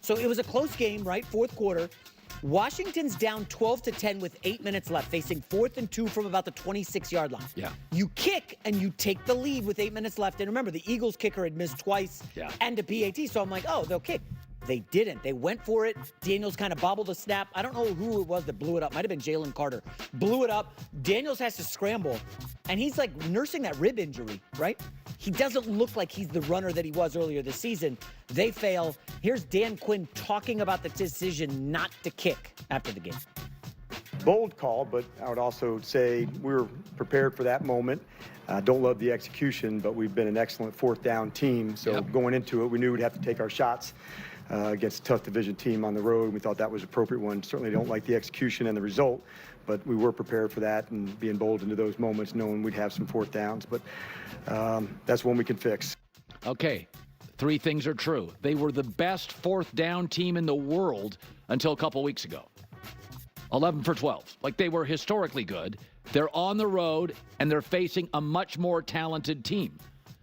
So it was a close game, right? Fourth quarter. Washington's down 12-10 with 8 minutes left, facing 4th and 2 from about the 26-yard line. Yeah. You kick and you take the lead with 8 minutes left. And remember, the Eagles kicker had missed twice and a PAT. So I'm like, oh, they'll kick. They didn't. They went for it. Daniels kind of bobbled a snap. I don't know who it was that blew it up. Might have been Jalen Carter. Blew it up. Daniels has to scramble. And he's like nursing that rib injury, right? He doesn't look like he's the runner that he was earlier this season. They fail. Here's Dan Quinn talking about the decision not to kick after the game. Bold call, but I would also say we were prepared for that moment. Don't love the execution, but we've been an excellent fourth down team. So going into it, we knew we'd have to take our shots against a tough division team on the road. We thought that was an appropriate one. Certainly don't like the execution and the result, but we were prepared for that and being bold into those moments, knowing we'd have some fourth downs. But that's one we can fix. Okay, 3 things are true. They were the best fourth down team in the world until a couple weeks ago. 11 for 12. Like, they were historically good. They're on the road, and they're facing a much more talented team.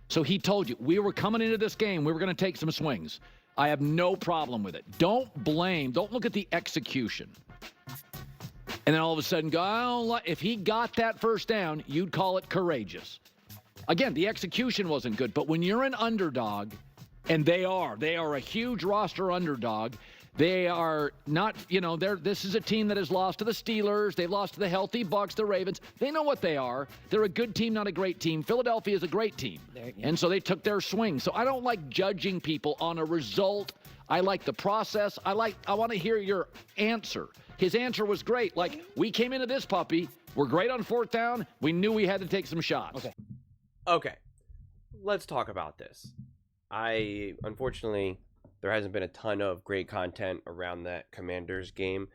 So he told you, we were coming into this game, we were going to take some swings. I have no problem with it. Don't look at the execution. And then all of a sudden go, oh, if he got that first down, you'd call it courageous. Again, the execution wasn't good, but when you're an underdog, and they are a huge roster underdog. They are not, this is a team that has lost to the Steelers. They've lost to the healthy Bucs, the Ravens. They know what they are. They're a good team, not a great team. Philadelphia is a great team. And so they took their swing. So I don't like judging people on a result. I like the process. I want to hear your answer. His answer was great. Like, we came into this puppy. We're great on fourth down. We knew we had to take some shots. Okay. Let's talk about this. Unfortunately, there hasn't been a ton of great content around that Commanders game.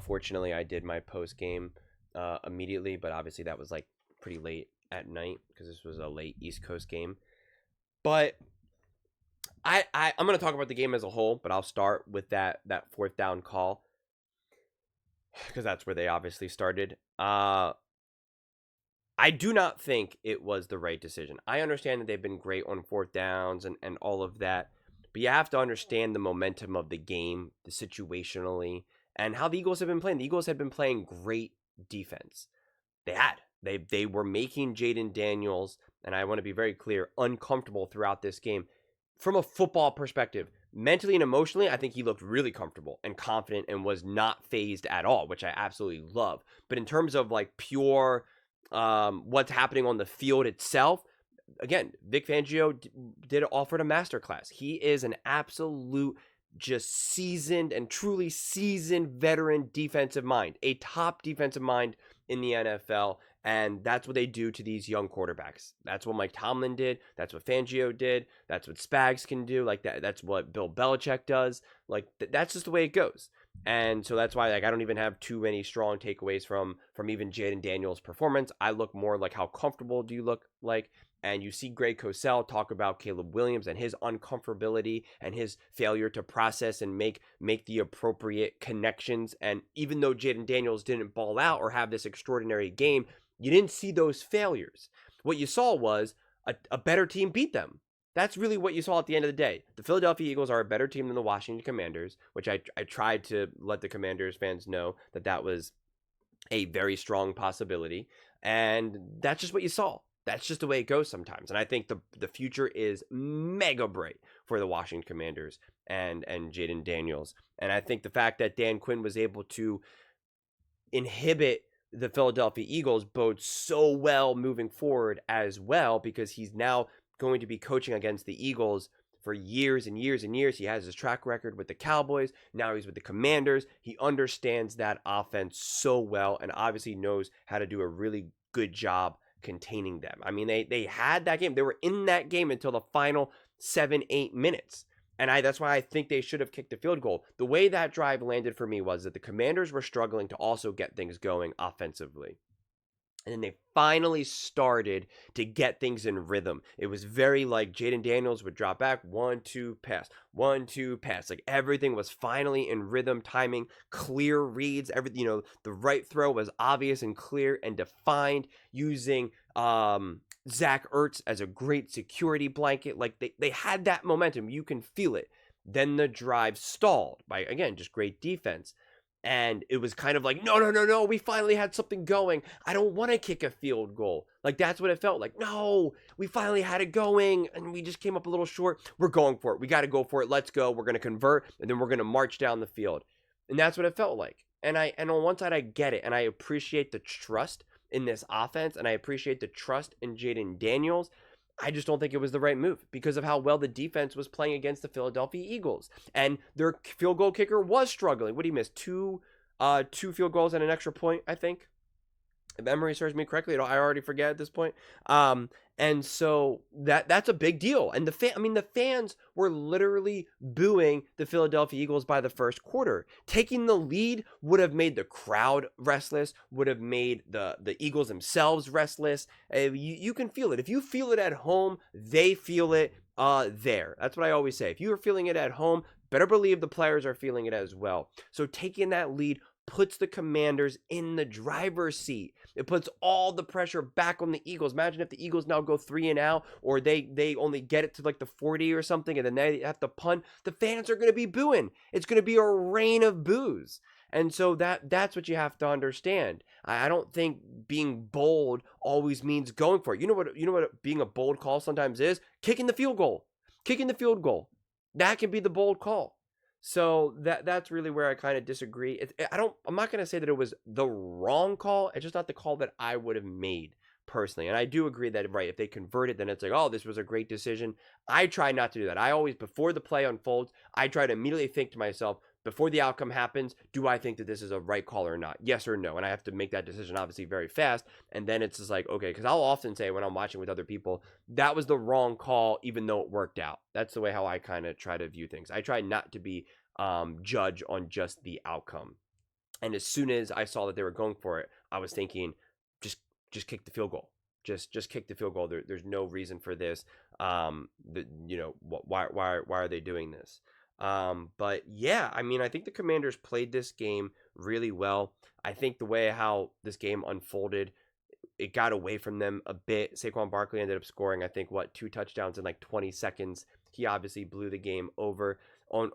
Fortunately, I did my post game immediately, but obviously that was like pretty late at night because this was a late East Coast game. But I'm going to talk about the game as a whole, but I'll start with that fourth down call because that's where they obviously started. I do not think it was the right decision. I understand that they've been great on fourth downs and all of that, but you have to understand the momentum of the game, the situationally, and how the Eagles have been playing. The Eagles had been playing great defense. They were making Jayden Daniels, and I want to be very clear, uncomfortable throughout this game. From a football perspective, mentally and emotionally, I think he looked really comfortable and confident and was not phased at all, which I absolutely love. But in terms of like pure what's happening on the field itself, again, Vic Fangio offered a masterclass. He is an absolute just seasoned and truly seasoned veteran defensive mind, a top defensive mind in the NFL. And that's what they do to these young quarterbacks. That's what Mike Tomlin did. That's what Fangio did. That's what Spags can do. Like that. That's what Bill Belichick does. Like that's just the way it goes. And so that's why, like, I don't even have too many strong takeaways from even Jayden Daniels' performance. I look more like how comfortable do you look like? And you see Greg Cosell talk about Caleb Williams and his uncomfortability and his failure to process and make the appropriate connections. And even though Jayden Daniels didn't ball out or have this extraordinary game, you didn't see those failures. What you saw was a better team beat them. That's really what you saw at the end of the day. The Philadelphia Eagles are a better team than the Washington Commanders, which I tried to let the Commanders fans know that was a very strong possibility. And that's just what you saw. That's just the way it goes sometimes. And I think the future is mega bright for the Washington Commanders and Jayden Daniels. And I think the fact that Dan Quinn was able to inhibit the Philadelphia Eagles bodes so well moving forward as well, because he's now going to be coaching against the Eagles for years and years and years. He has his track record with the Cowboys. Now he's with the Commanders. He understands that offense so well and obviously knows how to do a really good job containing them. I mean, they had that game. They were in that game until the final 7-8 minutes. And that's why I think they should have kicked a field goal. The way that drive landed for me was that the Commanders were struggling to also get things going offensively. And then they finally started to get things in rhythm. It was very like Jayden Daniels would drop back, 1-2 pass, 1-2 pass. Like everything was finally in rhythm, timing, clear reads. Everything, the right throw was obvious and clear and defined, using Zach Ertz as a great security blanket. Like they had that momentum. You can feel it. Then the drive stalled by, again, just great defense. And it was kind of like, no, we finally had something going. I don't want to kick a field goal. Like, that's what it felt like. No, we finally had it going, and we just came up a little short. We're going for it. We got to go for it. Let's go. We're going to convert, and then we're going to march down the field. And that's what it felt like. And on one side, I get it, and I appreciate the trust in this offense, and I appreciate the trust in Jayden Daniels. I just don't think it was the right move because of how well the defense was playing against the Philadelphia Eagles. And their field goal kicker was struggling. What did he miss? Two field goals and an extra point, I think. If memory serves me correctly, I already forget at this point. And so that's a big deal. And the fans were literally booing the Philadelphia Eagles by the first quarter. Taking the lead would have made the crowd restless, would have made the Eagles themselves restless. You can feel it. If you feel it at home, they feel it there. That's what I always say. If you are feeling it at home, better believe the players are feeling it as well. So taking that lead puts the Commanders in the driver's seat. It puts all the pressure back on the Eagles. Imagine if the Eagles now go 3-and-out, or they only get it to like the 40 or something, and then they have to punt. The fans are going to be booing. It's going to be a rain of boos. And so that's what you have to understand. I don't think being bold always means going for it. You know what being a bold call sometimes is? Kicking the field goal. That can be the bold call. So that's really where I kind of disagree. I'm not going to say that it was the wrong call. It's just not the call that I would have made personally. And I do agree that, right, if they convert it, then it's like, oh, this was a great decision. I try not to do that. I always, before the play unfolds, I try to immediately think to myself, before the outcome happens, do I think that this is a right call or not? Yes or no? And I have to make that decision obviously very fast. And then it's just like, okay, because I'll often say when I'm watching with other people, that was the wrong call, even though it worked out. That's the way how I kind of try to view things. I try not to be judge on just the outcome. And as soon as I saw that they were going for it, I was thinking, just kick the field goal. Just kick the field goal. There's no reason for this. Why are they doing this? But yeah, I mean, I think the Commanders played this game really well. I think the way how this game unfolded, it got away from them a bit. Saquon Barkley ended up scoring, I think, 2 touchdowns in like 20 seconds. He obviously blew the game over on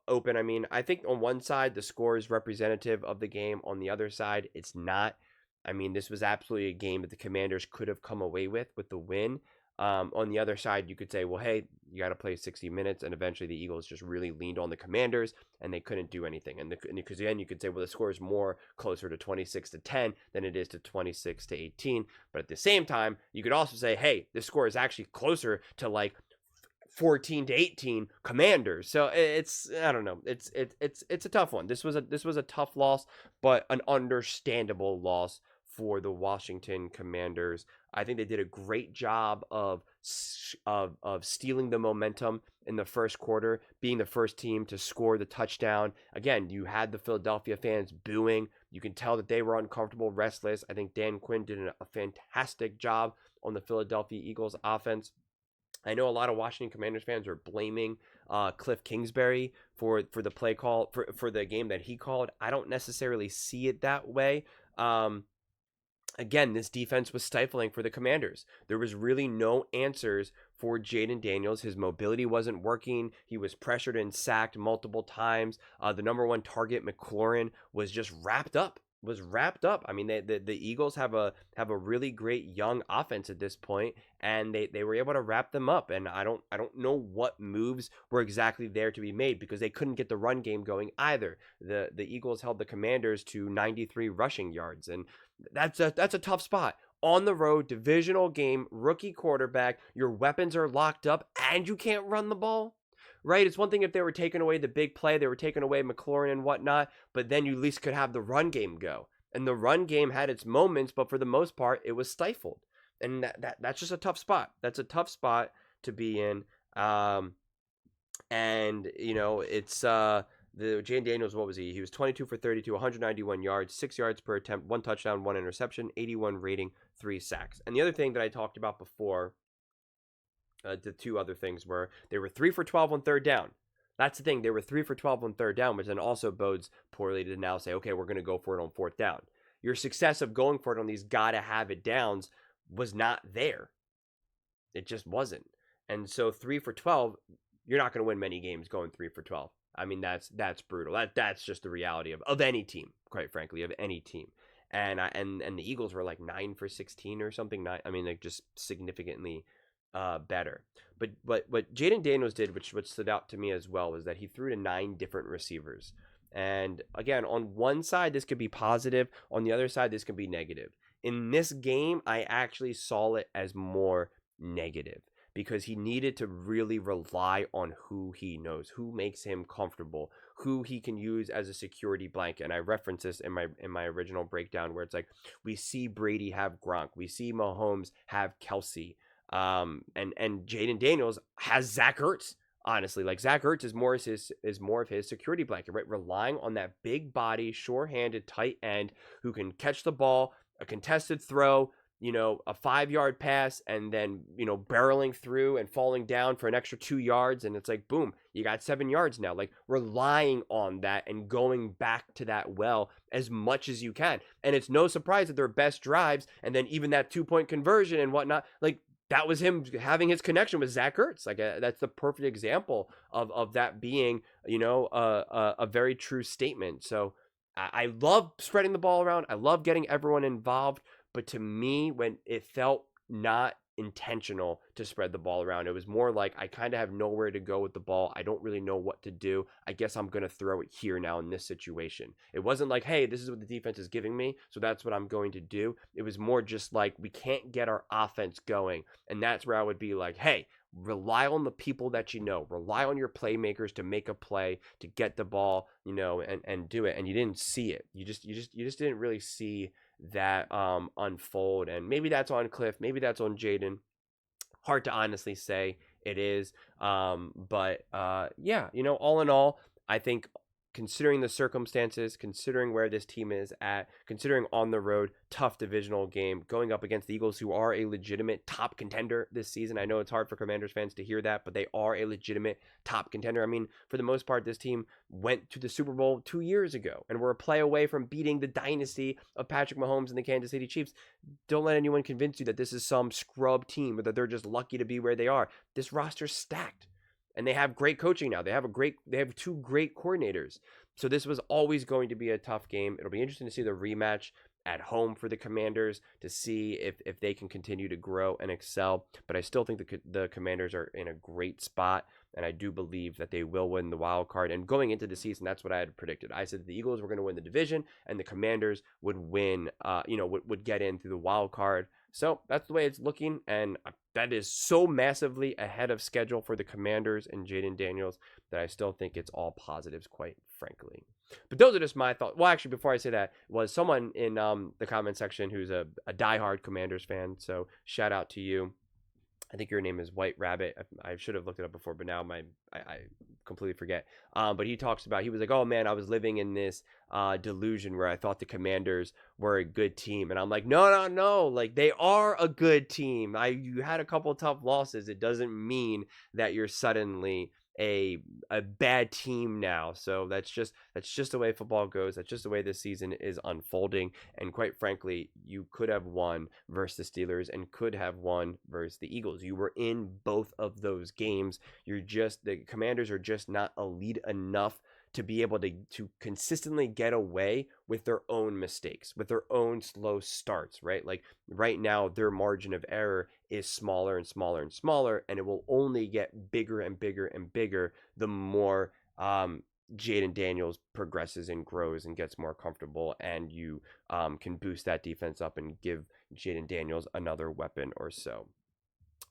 open. I mean, I think on one side, the score is representative of the game. On the other side, it's not. I mean, this was absolutely a game that the Commanders could have come away with the win. On the other side, you could say, well, hey, you got to play 60 minutes. And eventually the Eagles just really leaned on the Commanders and they couldn't do anything. And because then you could say, well, the score is more closer to 26-10 than it is to 26-18. But at the same time, you could also say, hey, this score is actually closer to like 14-18 Commanders. So I don't know. It's a tough one. This was a tough loss, but an understandable loss for the Washington Commanders. I think they did a great job of stealing the momentum in the first quarter, being the first team to score the touchdown. Again, you had the Philadelphia fans booing. You can tell that they were uncomfortable, restless. I think Dan Quinn did a fantastic job on the Philadelphia Eagles offense. I know a lot of Washington Commanders fans are blaming Cliff Kingsbury for the play call, for the game that he called. I don't necessarily see it that way. Again, this defense was stifling for the Commanders. There was really no answers for Jayden Daniels. His mobility wasn't working. He was pressured and sacked multiple times. The number one target, McLaurin, was just wrapped up. I mean, the Eagles have a really great young offense at this point, and they were able to wrap them up. And I don't know what moves were exactly there to be made because they couldn't get the run game going either. The Eagles held the Commanders to 93 rushing yards, and that's a tough spot. On the road, divisional game, rookie quarterback, your weapons are locked up, and you can't run the ball. Right? It's one thing if they were taking away the big play, they were taking away McLaurin and whatnot, but then you at least could have the run game go. And the run game had its moments, but for the most part, it was stifled. And that's just a tough spot. That's a tough spot to be in. And, you know, it's the Jayden Daniels, what was he? He was 22 for 32, 191 yards, 6 yards per attempt, 1 touchdown, 1 interception, 81 rating, 3 sacks. And the other thing that I talked about before, the two other things were they were 3 for 12 on third down. That's the thing. They were 3 for 12 on third down, which then also bodes poorly to now say, okay, we're going to go for it on fourth down. Your success of going for it on these gotta have it downs was not there. It just wasn't. And so 3 for 12, you're not going to win many games going 3 for 12. I mean, that's brutal. That's just the reality of any team, quite frankly, of any team. And the Eagles were like 9 for 16 or something. I mean, like just significantly better. But what Jayden Daniels did, which stood out to me as well, was that he threw to 9 different receivers. And again, on one side, this could be positive. On the other side, this could be negative. In this game, I actually saw it as more negative, because he needed to really rely on who he knows, who makes him comfortable, who he can use as a security blanket. And I referenced this in my original breakdown, where it's like, we see Brady have Gronk, we see Mahomes have Kelsey, and Jayden Daniels has Zach Ertz. Honestly, like Zach Ertz is more of his security blanket, right? Relying on that big body, sure-handed tight end who can catch the ball, a contested throw, a 5-yard pass, and then, barreling through and falling down for an extra 2 yards. And it's like, boom, you got 7 yards now. Like, relying on that and going back to that well as much as you can. And it's no surprise that their best drives, and then even that 2-point conversion and whatnot, like, that was him having his connection with Zach Ertz. Like, that's the perfect example of that being, a very true statement. So I love spreading the ball around. I love getting everyone involved. But to me, when it felt not intentional to spread the ball around, it was more like, I kind of have nowhere to go with the ball. I don't really know what to do. I guess I'm going to throw it here now in this situation. It wasn't like, hey, this is what the defense is giving me, so that's what I'm going to do. It was more just like, we can't get our offense going. And that's where I would be like, hey, rely on the people that you know. Rely on your playmakers to make a play, to get the ball, and do it. And you didn't see it. You just didn't really see that unfold. And maybe that's on Cliff, maybe that's on Jayden. Hard to honestly say it is. But yeah, all in all, I think, considering the circumstances, considering where this team is at, considering on the road, tough divisional game, going up against the Eagles, who are a legitimate top contender this season. I know it's hard for Commanders fans to hear that, but they are a legitimate top contender. I mean, for the most part, this team went to the Super Bowl 2 years ago and were a play away from beating the dynasty of Patrick Mahomes and the Kansas City Chiefs. Don't let anyone convince you that this is some scrub team or that they're just lucky to be where they are. This roster's stacked. And they have great coaching now. They have 2 great coordinators. So this was always going to be a tough game. It'll be interesting to see the rematch at home for the Commanders, to see if they can continue to grow and excel. But I still think the Commanders are in a great spot, and I do believe that they will win the wild card. And going into the season, that's what I had predicted. I said the Eagles were going to win the division, and the Commanders would win, would get in through the wild card. So that's the way it's looking, and that is so massively ahead of schedule for the Commanders and Jayden Daniels that I still think it's all positives, quite frankly. But those are just my thoughts. Well, actually, before I say that, was someone in the comment section who's a diehard Commanders fan, so shout out to you. I think your name is White Rabbit. I should have looked it up before, but now I completely forget. But he talks about, he was like, oh man, I was living in this delusion where I thought the Commanders were a good team. And I'm like, no. Like, they are a good team. You had a couple tough losses. It doesn't mean that you're suddenly a bad team now. So that's just the way football goes. That's just the way this season is unfolding. And quite frankly, you could have won versus the Steelers and could have won versus the Eagles. You were in both of those games. The Commanders are just not elite enough to be able to consistently get away with their own mistakes, with their own slow starts, right? Like, right now, their margin of error is smaller and smaller and smaller, and it will only get bigger and bigger and bigger the more Jayden Daniels progresses and grows and gets more comfortable, and you can boost that defense up and give Jayden Daniels another weapon or so.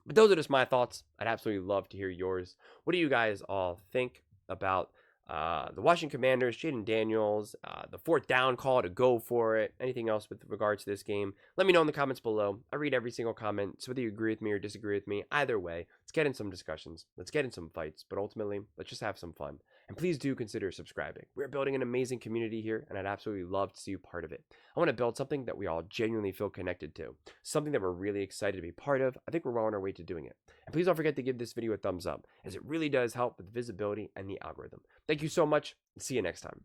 But those are just my thoughts. I'd absolutely love to hear yours. What do you guys all think about the Washington Commanders, Jayden Daniels, the 4th down call to go for it, anything else with regards to this game? Let me know in the comments below. I read every single comment, so whether you agree with me or disagree with me, either way, let's get in some discussions. Let's get in some fights, but ultimately, let's just have some fun. And please do consider subscribing. We're building an amazing community here, and I'd absolutely love to see you part of it. I want to build something that we all genuinely feel connected to, something that we're really excited to be part of. I think we're well on our way to doing it. And please don't forget to give this video a thumbs up, as it really does help with visibility and the algorithm. Thank you so much, and see you next time.